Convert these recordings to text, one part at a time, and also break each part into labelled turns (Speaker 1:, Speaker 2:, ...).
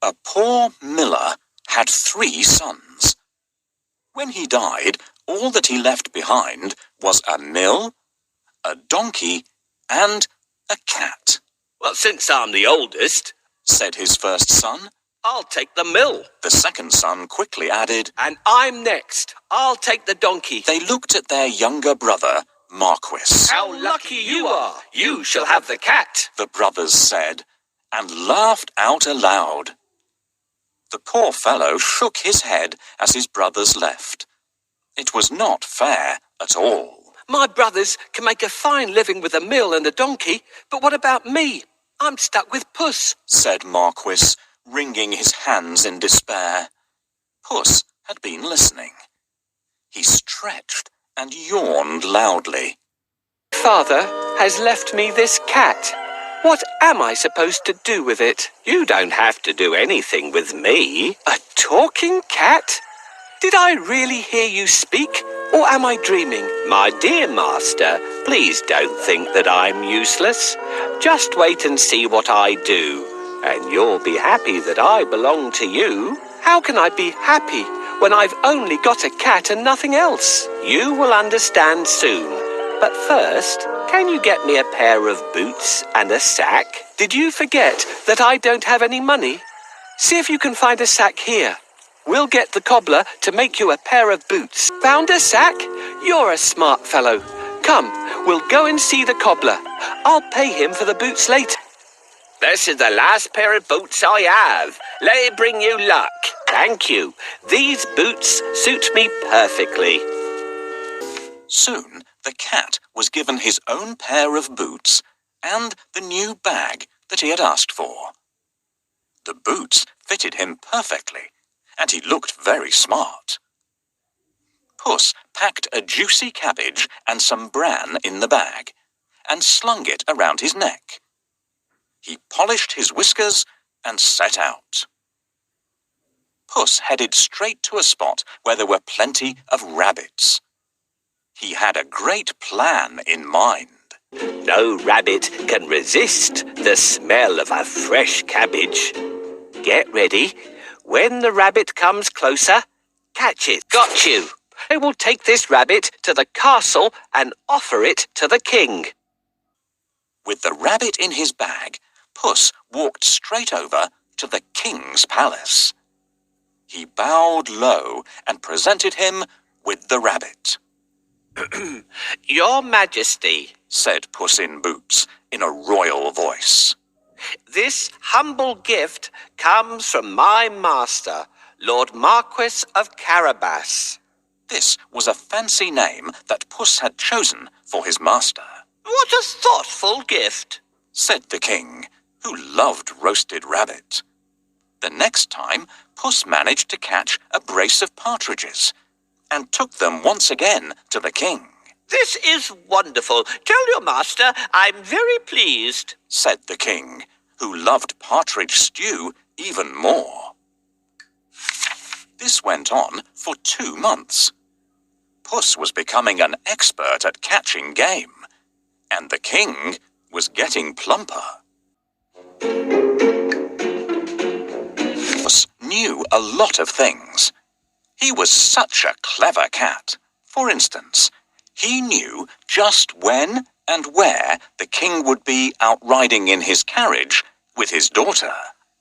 Speaker 1: A poor miller had 3 sons. When he died, all that he left behind was a mill, a donkey, and a cat.
Speaker 2: Well, since I'm the oldest,
Speaker 1: said his first son.
Speaker 2: I'll take the mill.
Speaker 1: The second son quickly added,
Speaker 2: And I'm next. I'll take the donkey.
Speaker 1: They looked at their younger brother, Marquis.
Speaker 2: How lucky you are! You shall have the cat,
Speaker 1: the brothers said, and laughed out aloud. The poor fellow shook his head as his brothers left. It was not fair at all.
Speaker 2: My brothers can make a fine living with a mill and a donkey, but what about me? I'm stuck with Puss,
Speaker 1: said Marquis, wringing his hands in despair. Puss had been listening. He stretched and yawned loudly.
Speaker 2: Father has left me this cat. What am I supposed to do with it? You don't have to do anything with me. A talking cat? Did I really hear you speak, or am I dreaming? My dear master, please don't think that I'm useless. Just wait and see what I do, and you'll be happy that I belong to you. How can I be happy when I've only got a cat and nothing else? You will understand soon. But first, can you get me a pair of boots and a sack? Did you forget that I don't have any money? See if you can find a sack here. We'll get the cobbler to make you a pair of boots. Found a sack? You're a smart fellow. Come, we'll go and see the cobbler. I'll pay him for the boots later. This is the last pair of boots I have. Let it bring you luck. Thank you. These boots suit me perfectly.
Speaker 1: Soon the cat was given his own pair of boots and the new bag that he had asked for. The boots fitted him perfectly, and he looked very smart. Puss packed a juicy cabbage and some bran in the bag, and slung it around his neck. He polished his whiskers and set out. Puss headed straight to a spot where there were plenty of rabbits. He had a great plan in mind.
Speaker 2: No rabbit can resist the smell of a fresh cabbage. Get ready. When the rabbit comes closer, catch it. Got you. I will take this rabbit to the castle and offer it to the king.
Speaker 1: With the rabbit in his bag, Puss walked straight over to the king's palace. He bowed low and presented him with the rabbit.
Speaker 2: Your Majesty,
Speaker 1: said Puss in Boots in a royal voice.
Speaker 2: This humble gift comes from my master, Lord Marquis of Carabas.
Speaker 1: This was a fancy name that Puss had chosen for his master.
Speaker 2: What a thoughtful gift,
Speaker 1: said the king, who loved roasted rabbit. The next time, Puss managed to catch a brace of partridges and took them once again to the king.
Speaker 2: This is wonderful. Tell your master I'm very pleased,
Speaker 1: said the king, who loved partridge stew even more. This went on for 2 months. Puss was becoming an expert at catching game, and the king was getting plumper. Puss knew a lot of things. He was such a clever cat. For instance, he knew just when and where the king would be out riding in his carriage with his daughter.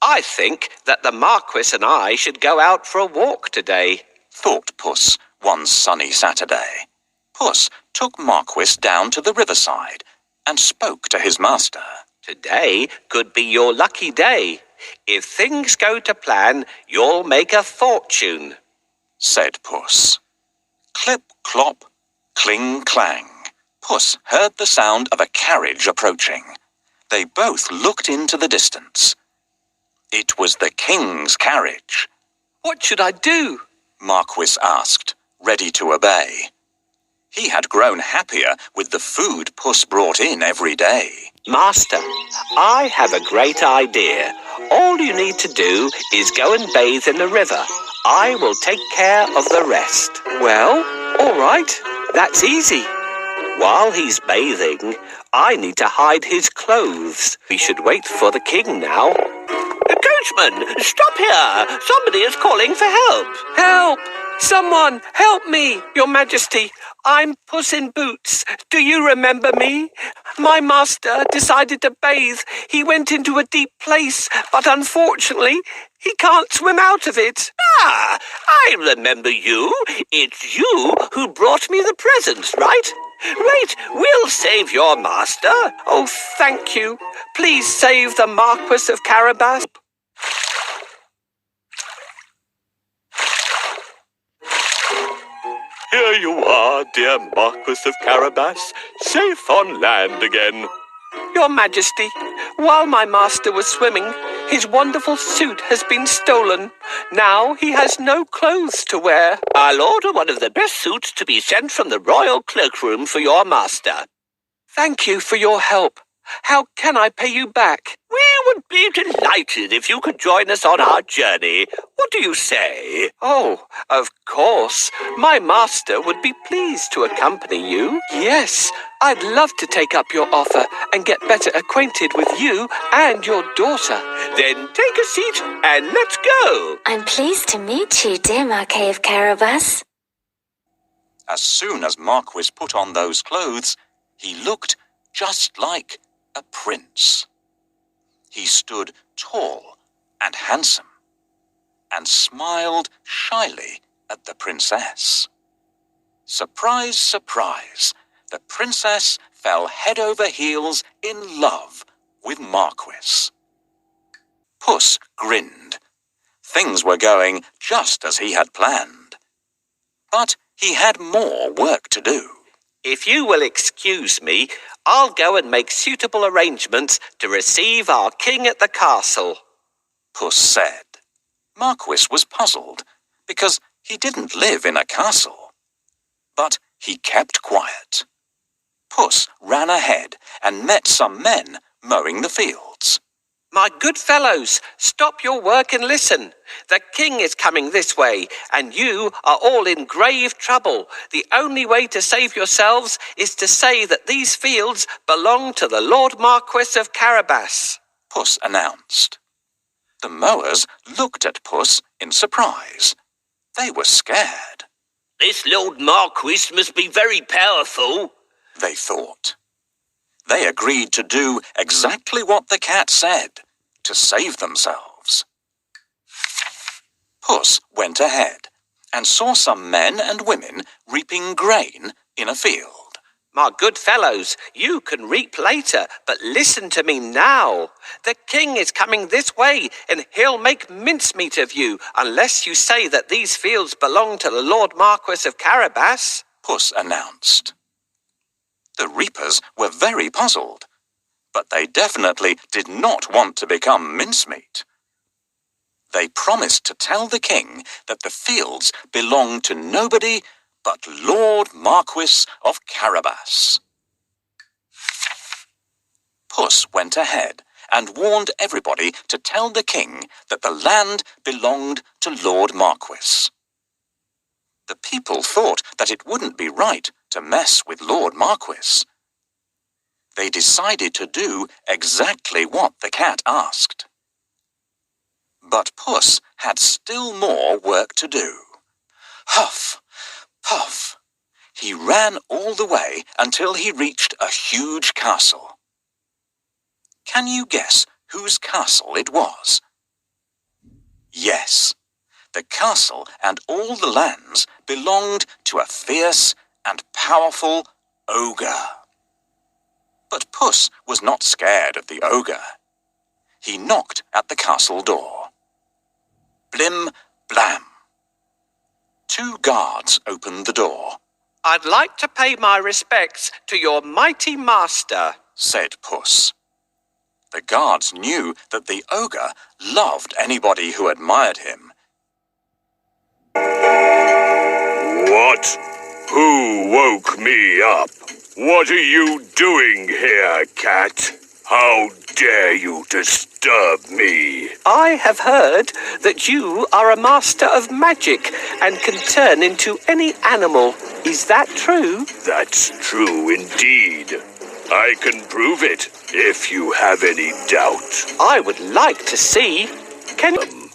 Speaker 2: I think that the Marquis and I should go out for a walk today,
Speaker 1: thought Puss one sunny Saturday. Puss took Marquis down to the riverside and spoke to his master.
Speaker 2: Today could be your lucky day. If things go to plan, you'll make a fortune,
Speaker 1: said Puss. Clip, clop, cling, clang. Puss heard the sound of a carriage approaching. They both looked into the distance. It was the king's carriage.
Speaker 2: What should I do?
Speaker 1: Marquis asked, ready to obey. He had grown happier with the food Puss brought in every day.
Speaker 2: Master, I have a great idea. All you need to do is go and bathe in the river. I will take care of the rest. Well, all right. That's easy. While he's bathing, I need to hide his clothes. We should wait for the king now. Go Coachman, stop here! Somebody is calling for help! Help! Someone, help me, Your Majesty. I'm Puss in Boots. Do you remember me? My master decided to bathe. He went into a deep place, but unfortunately, he can't swim out of it. Ah, I remember you. It's you who brought me the presents, right? Right, we'll save your master. Oh, thank you. Please save the Marquis of Carabas. Here you are, dear Marquis of Carabas, safe on land again. Your Majesty, while my master was swimming, his wonderful suit has been stolen. Now he has no clothes to wear. I'll order one of the best suits to be sent from the royal cloakroom for your master. Thank you for your help. How can I pay you back? We would be delighted if you could join us on our journey. What do you say? Oh, of course. My master would be pleased to accompany you. Yes, I'd love to take up your offer and get better acquainted with you and your daughter. Then take a seat and let's go.
Speaker 3: I'm pleased to meet you, dear Marquis of Carabas.
Speaker 1: As soon as Marquis put on those clothes, he looked just like a prince. He stood tall and handsome and smiled shyly at the princess. Surprise, surprise, the princess fell head over heels in love with Marquis. Puss grinned. Things were going just as he had planned. But he had more work to do.
Speaker 2: If you will excuse me, I'll go and make suitable arrangements to receive our king at the castle.
Speaker 1: Puss said. Marquis was puzzled because he didn't live in a castle. But he kept quiet. Puss ran ahead and met some men mowing the fields.
Speaker 2: My good fellows, stop your work and listen. The king is coming this way, and you are all in grave trouble. The only way to save yourselves is to say that these fields belong to the Lord Marquis of Carabas.
Speaker 1: Puss announced. The mowers looked at Puss in surprise. They were scared.
Speaker 2: This Lord Marquis must be very powerful,
Speaker 1: they thought. They agreed to do exactly what the cat said, to save themselves. Puss went ahead and saw some men and women reaping grain in a field.
Speaker 2: My good fellows, you can reap later, but listen to me now. The king is coming this way, and he'll make mincemeat of you unless you say that these fields belong to the Lord Marquis of Carabas,
Speaker 1: Puss announced. The reapers were very puzzled, but they definitely did not want to become mincemeat. They promised to tell the king that the fields belonged to nobody but Lord Marquis of Carabas. Puss went ahead and warned everybody to tell the king that the land belonged to Lord Marquis. The people thought that it wouldn't be right to mess with Lord Marquis. They decided to do exactly what the cat asked. But Puss had still more work to do. Huff, puff. He ran all the way until he reached a huge castle. Can you guess whose castle it was? Yes, the castle and all the lands belonged to a fierce and powerful ogre. But Puss was not scared of the ogre. He knocked at the castle door. Blim, blam. 2 guards opened the door.
Speaker 2: I'd like to pay my respects to your mighty master,
Speaker 1: said Puss. The guards knew that the ogre loved anybody who admired him.
Speaker 4: What? Who woke me up? What are you doing here, cat? How dare you disturb me?
Speaker 2: I have heard that you are a master of magic and can turn into any animal. Is that true?
Speaker 4: That's true indeed. I can prove it if you have any doubt.
Speaker 2: I would like to see. Can you...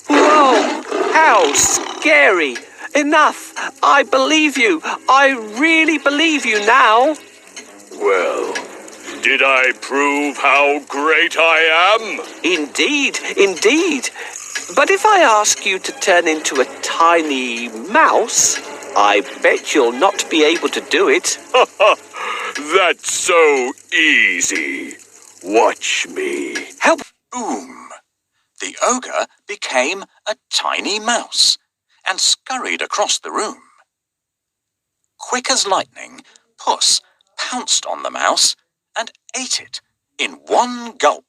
Speaker 2: Whoa! How scary! Enough! I believe you. I really believe you now.
Speaker 4: Well, did I prove how great I am?
Speaker 2: Indeed, indeed. But if I ask you to turn into a tiny mouse, I bet you'll not be able to do it.
Speaker 4: That's so easy. Watch me.
Speaker 2: Help!
Speaker 1: Boom! The ogre became a tiny mouse and scurried across the room. Quick as lightning, Puss pounced on the mouse and ate it in one gulp.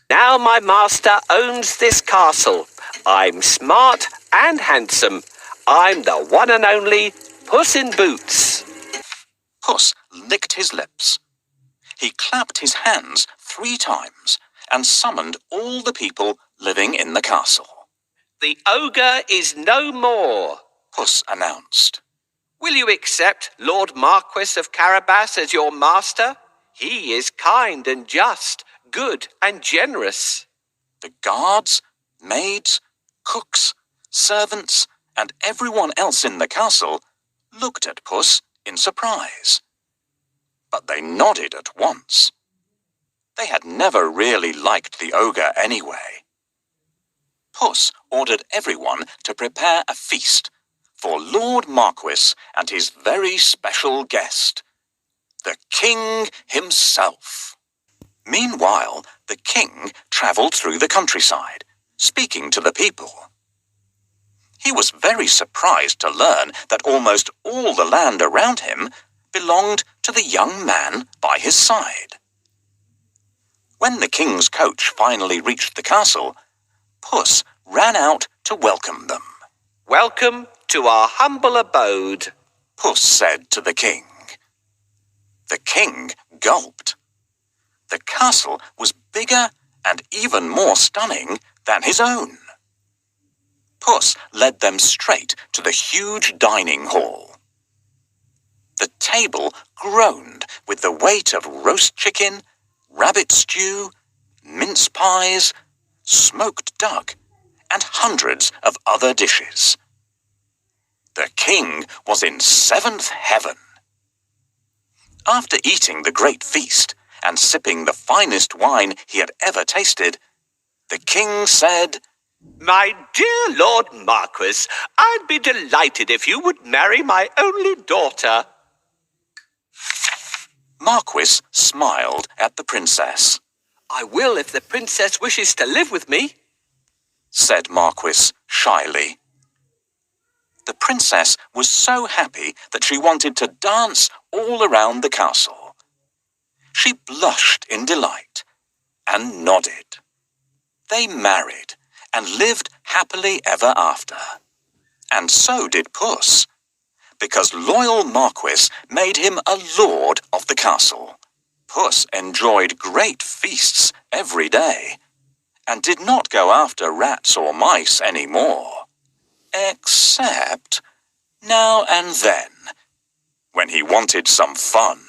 Speaker 2: Now my master owns this castle. I'm smart and handsome. I'm the one and only Puss in Boots.
Speaker 1: Puss licked his lips. He clapped his hands 3 times and summoned all the people living in the castle.
Speaker 2: The ogre is no more.
Speaker 1: Puss announced.
Speaker 2: Will you accept Lord Marquis of Carabas as your master? He is kind and just, good and generous.
Speaker 1: The guards, maids, cooks, servants, and everyone else in the castle looked at Puss in surprise. But they nodded at once. They had never really liked the ogre anyway. Puss ordered everyone to prepare a feast for Lord Marquis and his very special guest, the king himself. Meanwhile, the king travelled through the countryside, speaking to the people. He was very surprised to learn that almost all the land around him belonged to the young man by his side. When the king's coach finally reached the castle, Puss ran out to welcome them.
Speaker 2: Welcome to our humble abode,
Speaker 1: Puss said to the king. The king gulped. The castle was bigger and even more stunning than his own. Puss led them straight to the huge dining hall. The table groaned with the weight of roast chicken, rabbit stew, mince pies, smoked duck, and hundreds of other dishes. The king was in 7th heaven. After eating the great feast and sipping the finest wine he had ever tasted, the king said,
Speaker 2: My dear Lord Marquis, I'd be delighted if you would marry my only daughter.
Speaker 1: Marquis smiled at the princess.
Speaker 2: I will if the princess wishes to live with me,
Speaker 1: said Marquis shyly. The princess was so happy that she wanted to dance all around the castle. She blushed in delight and nodded. They married and lived happily ever after. And so did Puss, because loyal Marquis made him a lord of the castle. Puss enjoyed great feasts every day and did not go after rats or mice any more, except now and then, when he wanted some fun.